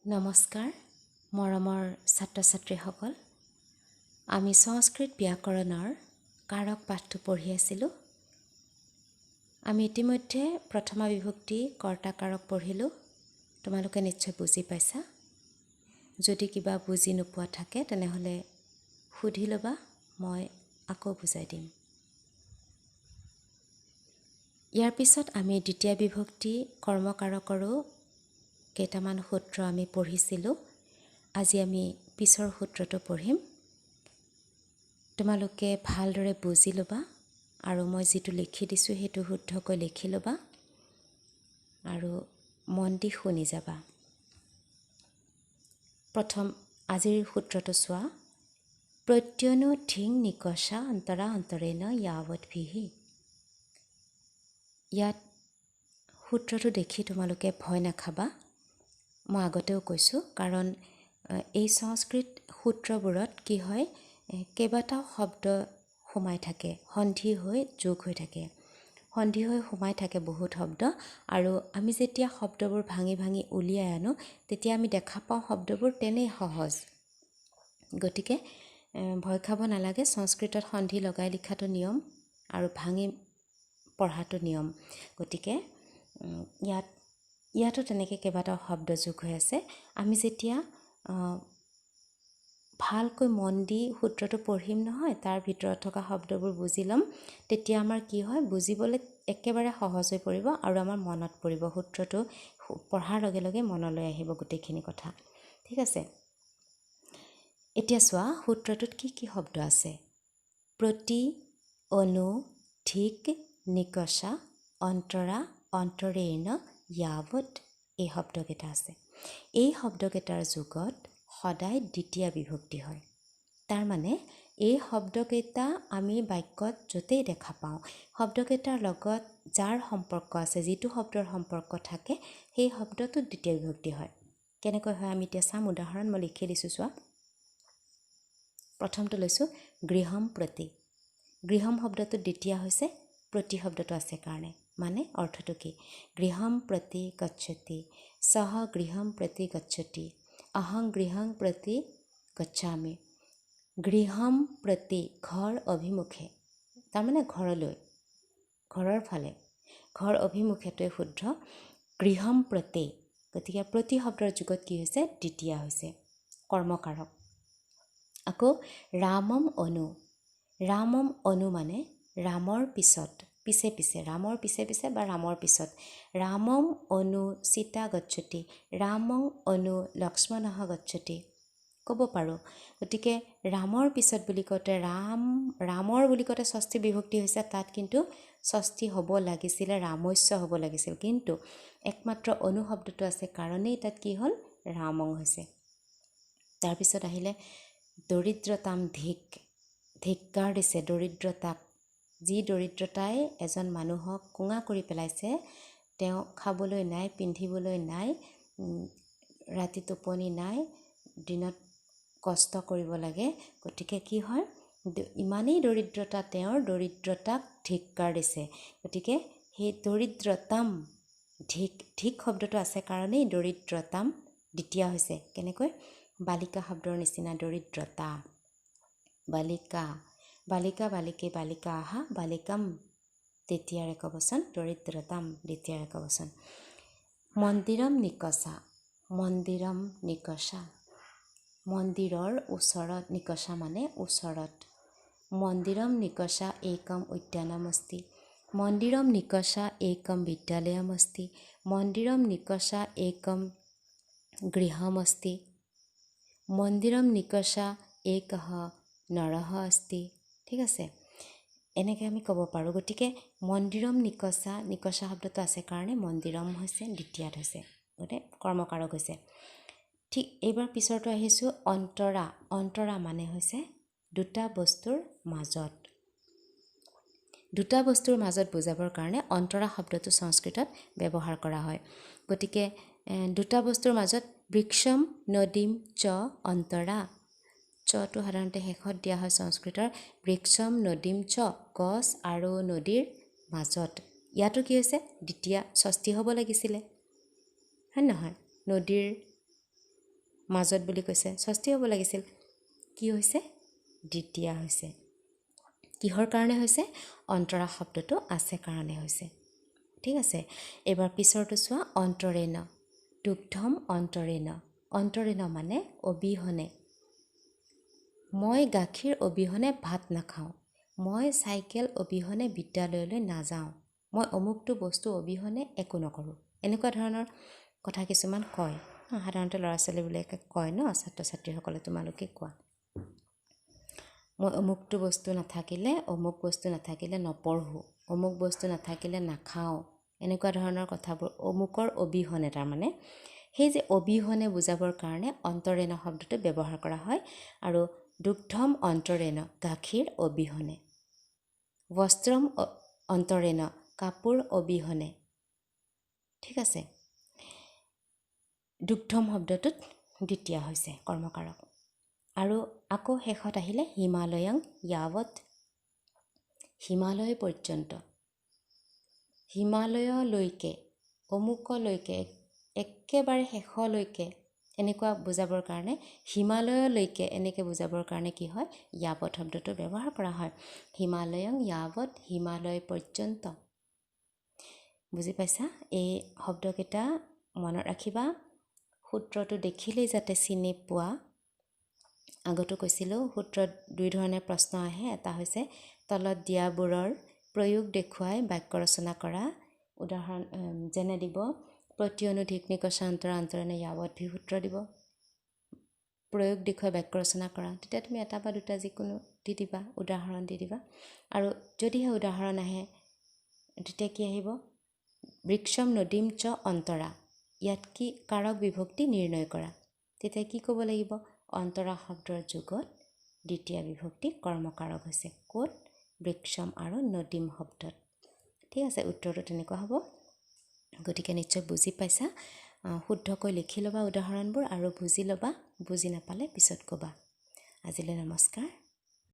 নমস্কাৰ মৰমৰ ছাত্ৰ ছাত্ৰীসকল, আমি সংস্কৃত ব্যাকৰণৰ কাৰক পাঠটো পঢ়ি আছিলোঁ। আমি ইতিমধ্যে প্ৰথমা বিভক্তি কৰ্তা কাৰক পঢ়িলোঁ। তোমালোকে নিশ্চয় বুজি পাইছা। যদি কিবা বুজি নোপোৱা থাকে তেনেহ'লে সুধি ল'বা, মই আকৌ বুজাই দিম। ইয়াৰ পিছত আমি দ্বিতীয় বিভক্তি কৰ্মকাৰকৰো কেইটামান সূত্ৰ আমি পঢ়িছিলোঁ। আজি আমি পিছৰ সূত্ৰটো পঢ়িম। তোমালোকে ভালদৰে বুজি ল'বা আৰু মই যিটো লিখি দিছোঁ সেইটো শুদ্ধকৈ লিখি ল'বা আৰু মন দি শুনি যাবা। প্ৰথম আজিৰ সূত্ৰটো চোৱা। প্ৰত্যনু ঠিং নিকষা অন্তৰা অন্তৰেণ য়াৱৎ ভিহি। ইয়াত সূত্ৰটো দেখি তোমালোকে ভয় নাখাবা। মই আগতেও কৈছোঁ, কাৰণ এই সংস্কৃত সূত্ৰবোৰত কি হয়, কেইবাটাও শব্দ সোমাই থাকে, সন্ধি হৈ যোগ হৈ থাকে, সন্ধি হৈ সোমাই থাকে বহুত শব্দ। আৰু আমি যেতিয়া শব্দবোৰ ভাঙি ভাঙি উলিয়াই আনো তেতিয়া আমি দেখা পাওঁ শব্দবোৰ তেনেই সহজ। গতিকে ভয় খাব নালাগে। সংস্কৃতত সন্ধি লগাই লিখাটো নিয়ম আৰু ভাঙি পঢ়াটো নিয়ম। গতিকে ইয়াতো তেনেকৈ কেইবাটাও শব্দ যোগ হৈ আছে। আমি যেতিয়া ভালকৈ মন দি সূত্ৰটো পঢ়িম নহয়, তাৰ ভিতৰত থকা শব্দবোৰ বুজি ল'ম, তেতিয়া আমাৰ কি হয়, বুজিবলৈ একেবাৰে সহজ হৈ পৰিব আৰু আমাৰ মনত পৰিব। সূত্ৰটো পঢ়াৰ লগে লগে মনলৈ আহিব গোটেইখিনি কথা। ঠিক আছে, এতিয়া চোৱা সূত্ৰটোত কি কি শব্দ আছে। প্ৰতি, অনু, ঠিক, নিকষা, অন্তৰা, অন্তৰেণ, য়াৱৎ, এই শব্দকেইটা আছে। এই শব্দকেইটাৰ যুগত সদায় দ্বিতীয় বিভক্তি হয়। তাৰমানে এই শব্দকেইটা আমি বাক্যত য'তেই দেখা পাওঁ, শব্দকেইটাৰ লগত যাৰ সম্পৰ্ক আছে, যিটো শব্দৰ সম্পৰ্ক থাকে, সেই শব্দটোত দ্বিতীয় বিভক্তি হয়। কেনেকৈ হয় আমি এতিয়া চাম। উদাহৰণ মই লিখি দিছোঁ চোৱা। প্ৰথমটো লৈছোঁ গৃহম প্ৰতি। গৃহম শব্দটোত দ্বিতীয় হৈছে, প্ৰতি শব্দটো আছে কাৰণে। মানে অৰ্থটো কি? গৃহম প্ৰতি গচ্ছতি, সহ গৃহম প্ৰতি গচ্ছতি, অহং গৃহং প্ৰতি গচ্ছামি। গৃহম প্ৰতি ঘৰ অভিমুখে, তাৰমানে ঘৰলৈ, ঘৰৰ ফালে, ঘৰ অভিমুখেটোৱে শুদ্ধ। গৃহম প্ৰতি, গতিকে প্ৰতি শব্দৰ যুগত কি হৈছে? দ্বিতীয় হৈছে, কৰ্মকাৰক। আকৌ ৰামম অনু। ৰামম অনু মানে ৰামৰ পিছত, পিছে পিছে, ৰামৰ পিছে পিছে বা ৰামৰ পিছত। ৰামম অনু সীতা গচ্ছতি, ৰামং অনু লক্ষ্মণঃ গচ্ছতি ক'ব পাৰোঁ। গতিকে ৰামৰ পিছত বুলি কওঁতে ৰামৰ বুলি কওঁতে ষষ্ঠী বিভক্তি হৈছে, তাত কিন্তু ষষ্ঠী হ'ব লাগিছিলে, ৰামস্য হ'ব লাগিছিল, কিন্তু একমাত্ৰ অনু শব্দটো আছে কাৰণেই তাত কি হ'ল? ৰামং হৈছে। তাৰপিছত আহিলে দৰিদ্ৰতাম ধিক। ধিক্কাৰ দিছে দৰিদ্ৰতাক। যি দৰিদ্ৰতাই এজন মানুহক কোঙা কৰি পেলাইছে, তেওঁ খাবলৈ নাই, পিন্ধিবলৈ নাই, ৰাতি টোপনি নাই, দিনত কষ্ট কৰিব লাগে। গতিকে কি হয়, ইমানেই দৰিদ্ৰতা, তেওঁৰ দৰিদ্ৰতাক ধিক্কাৰ দিছে। গতিকে সেই দৰিদ্ৰতাম, ধিক শব্দটো আছে কাৰণেই দৰিদ্ৰতাম দ্বিতীয় হৈছে। কেনেকৈ? বালিকা শব্দৰ নিচিনা দৰিদ্ৰতা। বালিকা, বালিকা বালিকে বালিকা আহা, বালিকাম তৃতীয়াৰ একবচন, দৰিদ্ৰতাম দ্বিতীয়াৰ একবচন। মন্দিৰম নিকষা। মন্দিৰম নিকষা, মন্দিৰৰ ওচৰত, নিকষা মানে ওচৰত। মন্দিৰম নিকষা একম উদ্যানম অস্তি। মন্দিৰম নিকষা একম বিদ্যালয়ম অস্তি। মন্দিৰম নিকষা একম গৃহম অস্তি। মন্দিৰম নিকষা একঃ নৰঃ অস্তি। ঠিক আছে, এনেকৈ আমি ক'ব পাৰোঁ। গতিকে মন্দিৰম নিকষা, নিকষা শব্দটো আছে কাৰণে মন্দিৰম হৈছে দ্বিতীয়াত হৈছে, গতিকে কৰ্মকাৰক হৈছে। ঠিক এইবাৰ পিছৰটো আহিছোঁ অন্তৰা। অন্তৰা মানে হৈছে দুটা বস্তুৰ মাজত। দুটা বস্তুৰ মাজত বুজাবৰ কাৰণে অন্তৰা শব্দটো সংস্কৃতত ব্যৱহাৰ কৰা হয়। গতিকে দুটা বস্তুৰ মাজত বৃক্ষম নদীম চ অন্তৰা। চটো সাধাৰণতে শেষত দিয়া হয় সংস্কৃতৰ। বৃক্ষম নদীম চ, গছ আৰু নদীৰ মাজত। ইয়াতো কি হৈছে? দ্বিতীয়া ষষ্ঠী হ'ব লাগিছিলে, হয় নহয়? নদীৰ মাজত বুলি কৈছে, ষষ্ঠী হ'ব লাগিছিল। কি হৈছে? দ্বিতীয়া হৈছে। কিহৰ কাৰণে হৈছে? অন্তৰা শব্দটো আছে কাৰণে হৈছে। ঠিক আছে, এবাৰ পিছৰটো চোৱা। অন্তৰেণ, দুগ্ধম অন্তৰেণ। অন্তৰেণ মানে অবিহনে। মই গাখীৰ অবিহনে ভাত নাখাওঁ। মই চাইকেল অবিহনে বিদ্যালয়লৈ নাযাওঁ। মই অমুকটো বস্তু অবিহনে একো নকৰোঁ। এনেকুৱা ধৰণৰ কথা কিছুমান কয়। সাধাৰণতে ল'ৰা ছোৱালীবিলাকে কয় ন, ছাত্ৰ ছাত্ৰীসকলে তোমালোকে কোৱা। মই অমুকটো বস্তু নাথাকিলে, অমুক বস্তু নাথাকিলে নপঢ়োঁ, অমুক বস্তু নাথাকিলে নাখাওঁ। এনেকুৱা ধৰণৰ কথাবোৰ অমুকৰ অবিহনে, তাৰমানে সেই যে অবিহনে বুজাবৰ কাৰণে অন্তৰেণ শব্দটো ব্যৱহাৰ কৰা হয়। আৰু দুগ্ধম অন্তৰেণ, গাখীৰ অবিহনে। বস্ত্ৰম অন্তৰেণ, কাপোৰ অবিহনে। ঠিক আছে, দুগ্ধম শব্দটোত দ্বিতীয়া হৈছে কৰ্মকাৰক। আৰু আকৌ শেষত আহিলে হিমালয়ং য়াৱৎ, হিমালয় পৰ্যন্ত। হিমালয়লৈকে, অমুকলৈকে, একেবাৰে শেষলৈকে এনেকুৱা বুজাবৰ কাৰণে, হিমালয়লৈকে এনেকৈ বুজাবৰ কাৰণে কি হয়? য়াৱৎ শব্দটো ব্যৱহাৰ কৰা হয়। হিমালয়ং য়াৱৎ, হিমালয় পৰ্যন্ত। বুজি পাইছা? এই শব্দকেইটা মনত ৰাখিবা। সূত্ৰটো দেখিলেই যাতে চিনি পোৱা। আগতো কৈছিলোঁ সূত্ৰত দুই ধৰণে প্ৰশ্ন আহে। এটা হৈছে তলত দিয়াবোৰৰ প্ৰয়োগ দেখুৱাই বাক্য ৰচনা কৰা। উদাহৰণ যেনে দিব, প্ৰতি অনুধিক নিকষা অন্তৰা অন্তৰেণ য়াৱৎ ভি সূত্ৰ দিব। প্ৰয়োগ দেখুৱাই বাক্য ৰচনা কৰা, তেতিয়া তুমি এটা বা দুটা যিকোনো দি দিবা, উদাহৰণ দি দিবা। আৰু যদিহে উদাহৰণ আহে তেতিয়া কি আহিব? বৃক্ষম নদীম চ অন্তৰা, ইয়াত কি কাৰক বিভক্তি নিৰ্ণয় কৰা। তেতিয়া কি ক'ব লাগিব? অন্তৰা শব্দৰ যুগত দ্বিতীয় বিভক্তি কৰ্মকাৰক হৈছে। ক'ত? বৃক্ষম আৰু নদীম শব্দত। ঠিক আছে, উত্তৰটো তেনেকুৱা হ'ব। গতিকে নিশ্চয় বুজি পাইছা। শুদ্ধকৈ লিখি ল'বা উদাহৰণবোৰ আৰু বুজি ল'বা। বুজি নাপালে পিছত ক'বা। আজিলৈ নমস্কাৰ।